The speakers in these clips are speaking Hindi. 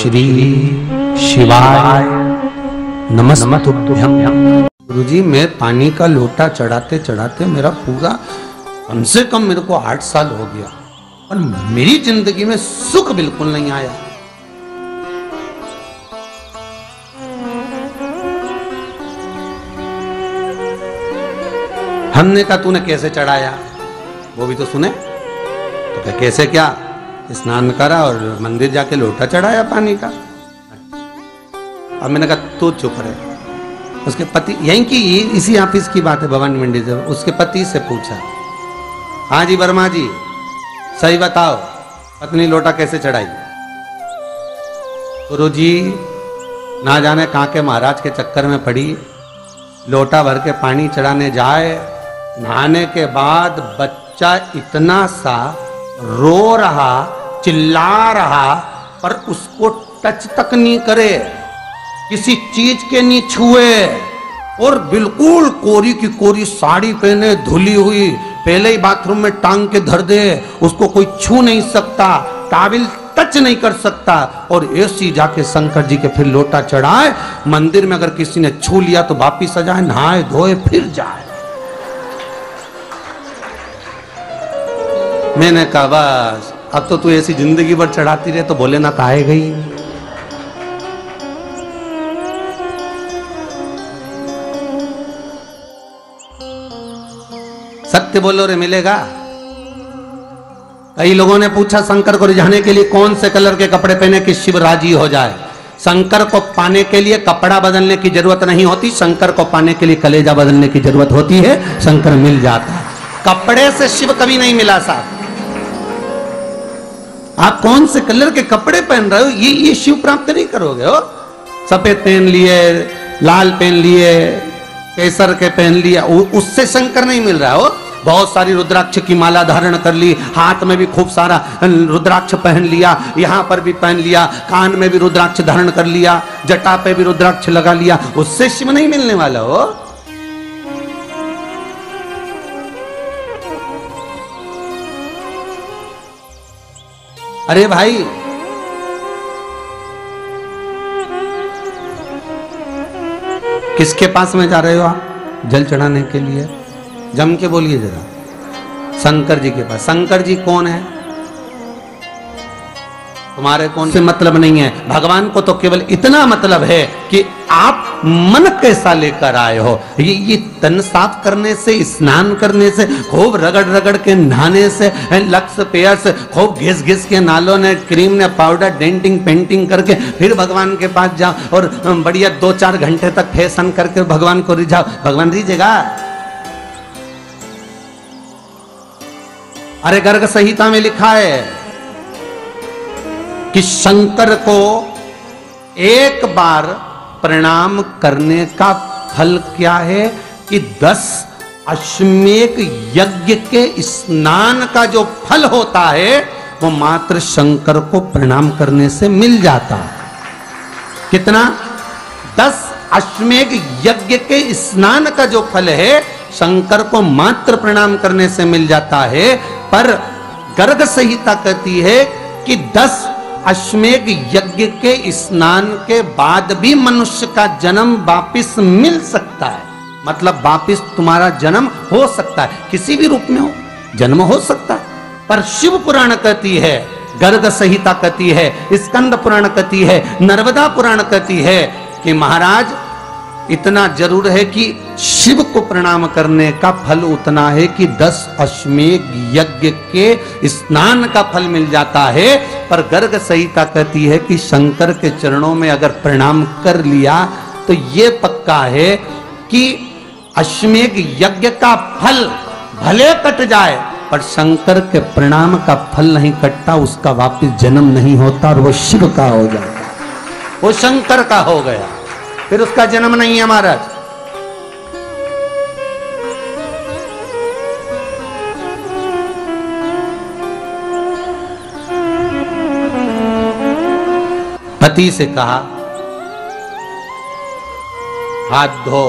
श्री शिवाय नमस्तुभ्यं। गुरुजी, मैं पानी का लोटा चढ़ाते चढ़ाते मेरा पूरा कम से कम मेरे को 8 साल हो गया और मेरी जिंदगी में सुख बिल्कुल नहीं आया। हमने कहा तूने कैसे चढ़ाया, वो भी तो सुने। तो क्या कैसे, क्या स्नान करा और मंदिर जाके लोटा चढ़ाया पानी का। अब मैंने कहा तू चुप रहे। उसके पति, यहीं की इसी ऑफिस की बात है, भवानी मंडी से, उसके पति से पूछा, हाँ जी वर्मा जी सही बताओ पत्नी लोटा कैसे चढ़ाई। गुरुजी ना जाने कहाँ के महाराज के चक्कर में पड़ी, लोटा भर के पानी चढ़ाने जाए, नहाने के बाद बच्चा इतना सा रो रहा, चिल्ला रहा, पर उसको टच तक नहीं करे, किसी चीज के नहीं छुए, और बिल्कुल कोरी की कोरी साड़ी पहने, धुली हुई, पहले ही बाथरूम में टांग के धर दे, उसको कोई छू नहीं सकता, टाविल टच नहीं कर सकता, और ऐसी जाके शंकर जी के फिर लोटा चढ़ाए। मंदिर में अगर किसी ने छू लिया तो वापिस आ जाए, नहाए धोए फिर जाए। मैंने कहा बस अब तो तू ऐसी जिंदगी भर चढ़ाती रहे तो भोलेनाथ आएगा ही। सत्य बोलो रे मिलेगा। कई लोगों ने पूछा शंकर को रिझाने के लिए कौन से कलर के कपड़े पहने कि शिव राजी हो जाए। शंकर को पाने के लिए कपड़ा बदलने की जरूरत नहीं होती, शंकर को पाने के लिए कलेजा बदलने की जरूरत होती है, शंकर मिल जाता है। कपड़े से शिव कभी नहीं मिला साहब। आप कौन से कलर के कपड़े पहन रहे हो, ये शिव प्राप्त नहीं करोगे हो। सफेद पहन लिए, लाल पहन लिए, केसर के पहन लिया, उससे शंकर नहीं मिल रहा हो। बहुत सारी रुद्राक्ष की माला धारण कर ली, हाथ में भी खूब सारा रुद्राक्ष पहन लिया, यहां पर भी पहन लिया, कान में भी रुद्राक्ष धारण कर लिया, जटा पे भी रुद्राक्ष लगा लिया, उससे शिव नहीं मिलने वाला हो। अरे भाई किसके पास में जा रहे हो आप जल चढ़ाने के लिए? जम के बोलिए जरा। शंकर जी के पास। शंकर जी कौन है? तुम्हारे कौन से मतलब नहीं है। भगवान को तो केवल इतना मतलब है कि आप मन कैसा लेकर आए हो। ये तन साफ करने से, स्नान करने से, खूब रगड़ रगड़ के नहाने से, लक्स पेयर से खूब घिस घिस के नालों ने, क्रीम ने, पाउडर, डेंटिंग पेंटिंग करके फिर भगवान के पास जाओ और बढ़िया 2-4 घंटे तक फैशन करके भगवान को रिझाओ। भगवान रिझेगा? अरे गर्ग संहिता में लिखा है कि शंकर को एक बार प्रणाम करने का फल क्या है कि 10 अश्वमेध यज्ञ के स्नान का जो फल होता है वो मात्र शंकर को प्रणाम करने से मिल जाता है। कितना? 10 अश्वमेध यज्ञ के स्नान का जो फल है शंकर को मात्र प्रणाम करने से मिल जाता है। पर गर्ग संहिता कहती है कि 10 अश्वमेध यज्ञ के स्नान के बाद भी मनुष्य का जन्म वापिस मिल सकता है। मतलब वापिस तुम्हारा जन्म हो सकता है, किसी भी रूप में हो, जन्म हो सकता है। पर शिव पुराण कहती है, गर्ग संहिता कहती है, स्कंद पुराण कहती है, नर्मदा पुराण कहती है कि महाराज इतना जरूर है कि शिव को प्रणाम करने का फल उतना है कि 10 अश्वमेध यज्ञ के स्नान का फल मिल जाता है। पर गर्ग संहिता कहती है कि शंकर के चरणों में अगर प्रणाम कर लिया तो ये पक्का है कि अश्वमेध यज्ञ का फल भले कट जाए पर शंकर के प्रणाम का फल नहीं कटता, उसका वापिस जन्म नहीं होता और वो शिव का हो जाता, वो शंकर का हो गया, फिर उसका जन्म नहीं है महाराज। पति से कहा हाथ धो,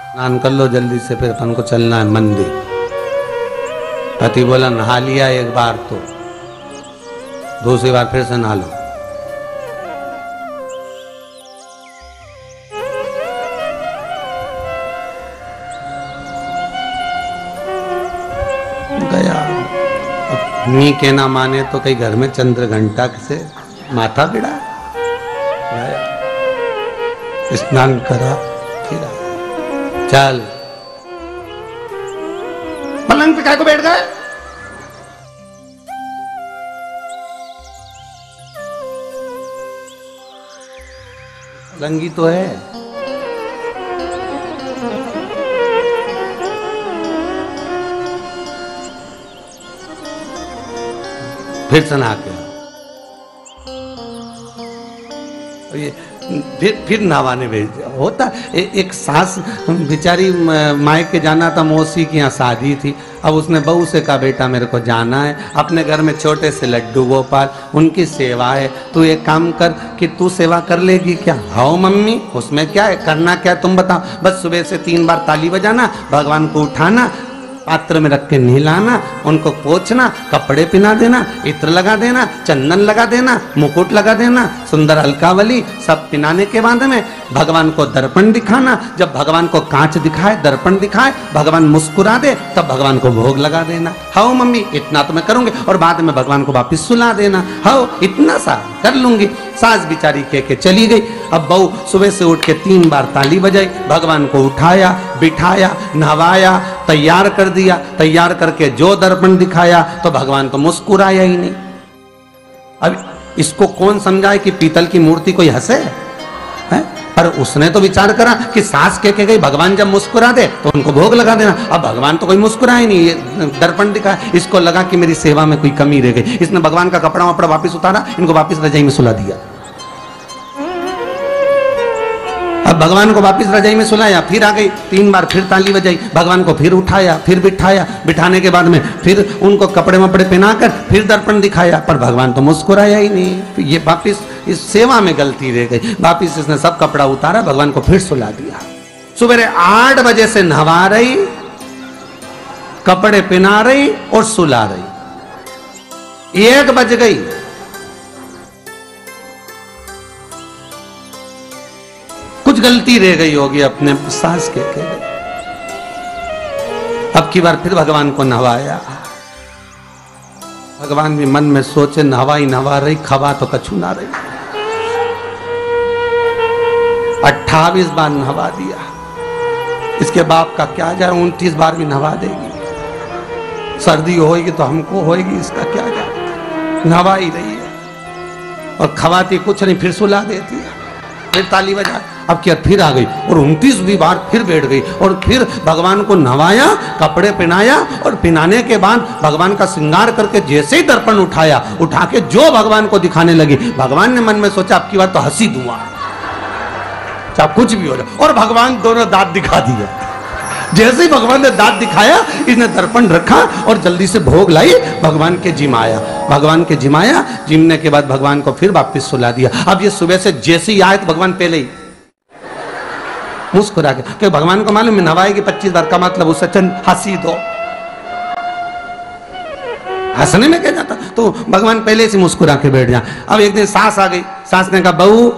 स्नान कर लो जल्दी से, फिर अपन को चलना है मंदिर। पति बोला नहा लिया एक बार तो दूसरी बार फिर से नहा लो। गया। अब नी के ना माने तो कई घर में चंद्र घंटा से माथा गिरा, स्नान करा, फिर चल पलंग पे काय को बैठ गए? पलंगी तो है। फिर से नहा के ये फिर नहाने भेज दिया। होता एक सास बेचारी मायके जाना था, मौसी की यहाँ शादी थी। अब उसने बहू से कहा बेटा मेरे को जाना है, अपने घर में छोटे से लड्डू गोपाल, उनकी सेवा है, तू एक काम कर कि तू सेवा कर लेगी क्या? हाँ मम्मी, उसमें क्या है, करना क्या है तुम बताओ। बस सुबह से 3 बार ताली बजाना, भगवान को उठाना, पात्र में रख के नहलाना, उनको पोंछना, कपड़े पहना देना, इत्र लगा देना, चंदन लगा देना, मुकुट लगा देना, सुंदर अलकावली सब पहनाने के बाद में भगवान को दर्पण दिखाना। जब भगवान को कांच दिखाए, दर्पण दिखाए, भगवान मुस्कुरा दे, तब भगवान को भोग लगा देना। हाँ मम्मी इतना तो मैं करूंगी, और बाद में भगवान को वापिस सुला देना। हाँ इतना सा कर लूंगी। सास बिचारी कह के चली गई। अब बहू सुबह से उठ के 3 बार ताली बजाई, भगवान को उठाया, बिठाया, नहवाया, तैयार कर दिया। तैयार करके जो दर्पण दिखाया तो भगवान तो मुस्कुराया ही नहीं। अब इसको कौन समझाए कि पीतल की मूर्ति कोई हंसे है? पर उसने तो विचार करा कि सास कह के गई भगवान जब मुस्कुरा दे तो उनको भोग लगा देना। अब भगवान तो कोई मुस्कुराए नहीं, ये दर्पण दिखा। इसको लगा कि मेरी सेवा में कोई कमी रह गई। इसने भगवान का कपड़ा वपड़ा वापिस उतारा, इनको वापिस रजाई में सुला दिया। अब भगवान को वापिस रजाई में सुलाया, फिर आ गई, 3 बार फिर ताली बजाई, भगवान को फिर उठाया, फिर बिठाया, बिठाने के बाद में फिर उनको कपड़े वपड़े पहनाकर फिर दर्पण दिखाया, पर भगवान तो मुस्कुराया ही नहीं। ये वापिस इस सेवा में गलती रह गई। वापिस इसने सब कपड़ा उतारा, भगवान को फिर सुला दिया। सुबह 8 बजे से नहवा रही, कपड़े पहना रही और सुला रही। 1 बज गई। कुछ गलती रह गई होगी अपने सास के। अब की बार फिर भगवान को नहवाया। भगवान भी मन में सोचे नहवा ही नहवा रही, खवा तो कछु ना रही। 28 बार नहवा दिया। इसके बाप का क्या जा, 29 बार भी नहवा देगी। सर्दी होगी तो हमको होगी, इसका क्या जा। नहवा ही रही है और खवाती कुछ नहीं, फिर सुला देती है, फिर ताली बजा। अब क्या फिर आ गई और 29वीं बार फिर बैठ गई और फिर भगवान को नहवाया, कपड़े पहनाया और पहनाने के बाद भगवान का श्रृंगार करके जैसे ही दर्पण उठाया, उठा के जो भगवान को दिखाने लगी, भगवान ने मन में सोचा अब की बार तो हंसी दूंगा, चाहे कुछ भी हो जाए। और भगवान दोनों दांत दिखा दिया। जैसे ही भगवान ने दांत दिखाया, इसने दर्पण रखा और जल्दी से भोग लाई, भगवान के जिमाया। भगवान के जिमाया, जिमने के बाद भगवान को फिर वापस सुला दिया। अब ये सुबह से जैसे ही आए तो भगवान पहले ही मुस्कुरा के, क्योंकि भगवान को मालूम है नवाएगी 25 बार का मतलब उससे चंद हंसी दो, हंसने में क्या जाता। तो भगवान पहले से मुस्कुरा के बैठ जा। अब एक दिन सास आ गई। सास ने कहा बहू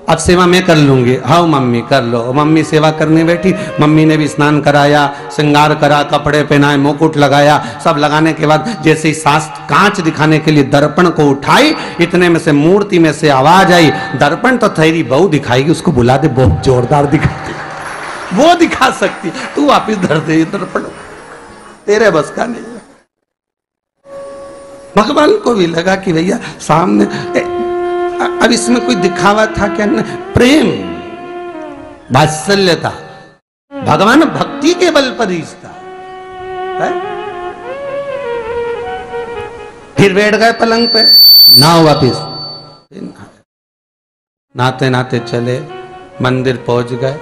अब सेवा मैं कर लूंगी। हाँ मम्मी कर लो। मम्मी सेवा करने बैठी। मम्मी ने भी स्नान कराया, श्रृंगार करा, कपड़े पहनाए, मुकुट लगाया। सब लगाने के बाद जैसे ही सास कांच दिखाने के लिए दर्पण को उठाई, इतने में से मूर्ति में से आवाज आई, दर्पण तो तेरी बहू दिखाएगी, उसको बुला दे, बहुत जोरदार दिखाती, वो दिखा सकती, तू वापिस धर दे दर्पण, तेरे बस का नहीं। भगवान को भी लगा कि भैया सामने अब इसमें कोई दिखावा था क्या? प्रेम, वात्सल्य था। भगवान भक्ति के बल पर ही था। फिर बैठ गए पलंग पे, नाव वापिस। नाते नाते चले, मंदिर पहुंच गए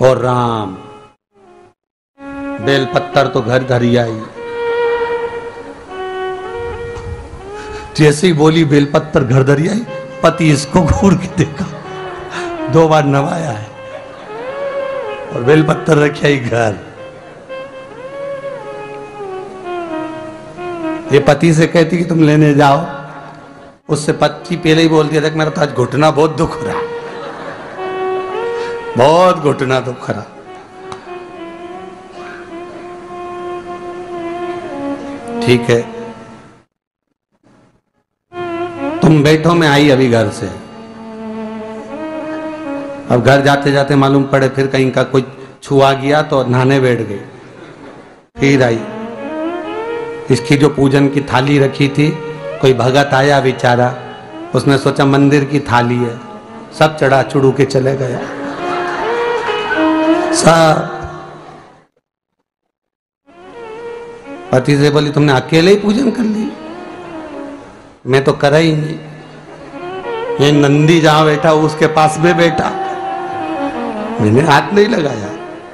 और राम बेलपत्तर तो घर धरी आई। जैसे ही बोली बेलपत्तर घर धरी आई, पति इसको घूर के देखा, 2 बार नवाया है और बेलपत्तर रखी आई घर। ये पति से कहती कि तुम लेने जाओ, उससे पति पहले ही बोल दिया था कि मेरा तो आज घुटना बहुत दुख रहा, बहुत घुटना दुख रहा। ठीक है, तुम बैठो, मैं आई अभी घर से। अब घर जाते जाते मालूम पड़े फिर कहीं का कोई छुआ गया तो नहाने बैठ गई। फिर आई, इसकी जो पूजन की थाली रखी थी, कोई भगत आया बेचारा, उसने सोचा मंदिर की थाली है, सब चढ़ा चुड़ू के चले गया सब। पति से बोली तुमने अकेले ही पूजन कर ली, मैं तो करा ही नहीं। ये नंदी जहां बैठा उसके पास में बैठा, मैंने हाथ नहीं लगाया।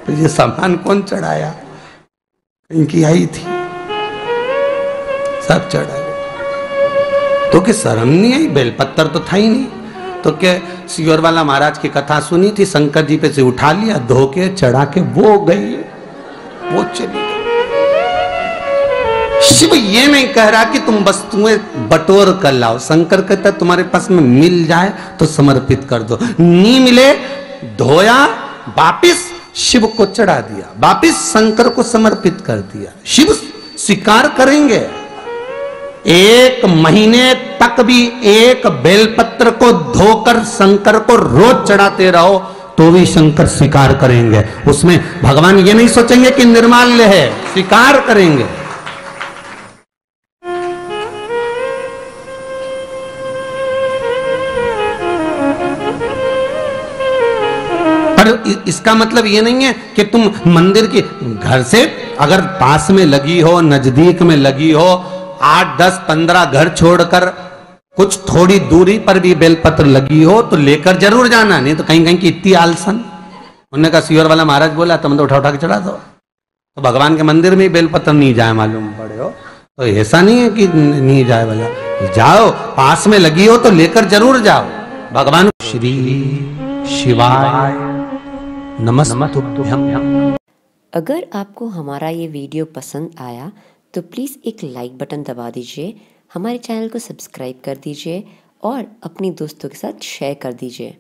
तो ये सामान कौन चढ़ाया? इनकी आई थी, सब चढ़ाया। तो कि शर्म नहीं आई? बेलपत्तर तो था ही नहीं। तो क्या सियोर वाला महाराज की कथा सुनी थी, शंकर जी पे से उठा लिया, धो के चढ़ा के वो गई, वो चली गई। शिव ये नहीं कह रहा कि तुम वस्तुएं बटोर कर लाओ। शंकर कहता तुम्हारे पास में मिल जाए तो समर्पित कर दो, नहीं मिले धोया, वापिस शिव को चढ़ा दिया, वापिस शंकर को समर्पित कर दिया। शिव स्वीकार करेंगे। एक महीने तक भी एक बेलपत्र को धोकर शंकर को रोज चढ़ाते रहो तो भी शंकर स्वीकार करेंगे। उसमें भगवान ये नहीं सोचेंगे कि निर्माल्य है, स्वीकार करेंगे। पर इसका मतलब ये नहीं है कि तुम मंदिर की, घर से अगर पास में लगी हो, नजदीक में लगी हो, 8, 10, 15 घर छोड़कर कुछ थोड़ी दूरी पर भी बेलपत्र लगी हो तो लेकर जरूर जाना। नहीं तो कहीं कहीं की इतनी आलसन। उन्होंने कहा सियोर वाला महाराज बोला तुम तो उठा उठा के चढ़ा दो। तो भगवान के मंदिर में बेलपत्र नहीं जाए मालूम पड़े हो, तो ऐसा नहीं है कि नहीं जाए वाला, जाओ, पास में लगी हो तो लेकर जरूर जाओ। भगवान श्री शिवाय नमस्तुभ्यं। अगर आपको हमारा ये वीडियो पसंद आया तो प्लीज़ एक लाइक बटन दबा दीजिए, हमारे चैनल को सब्सक्राइब कर दीजिए और अपनी दोस्तों के साथ शेयर कर दीजिए।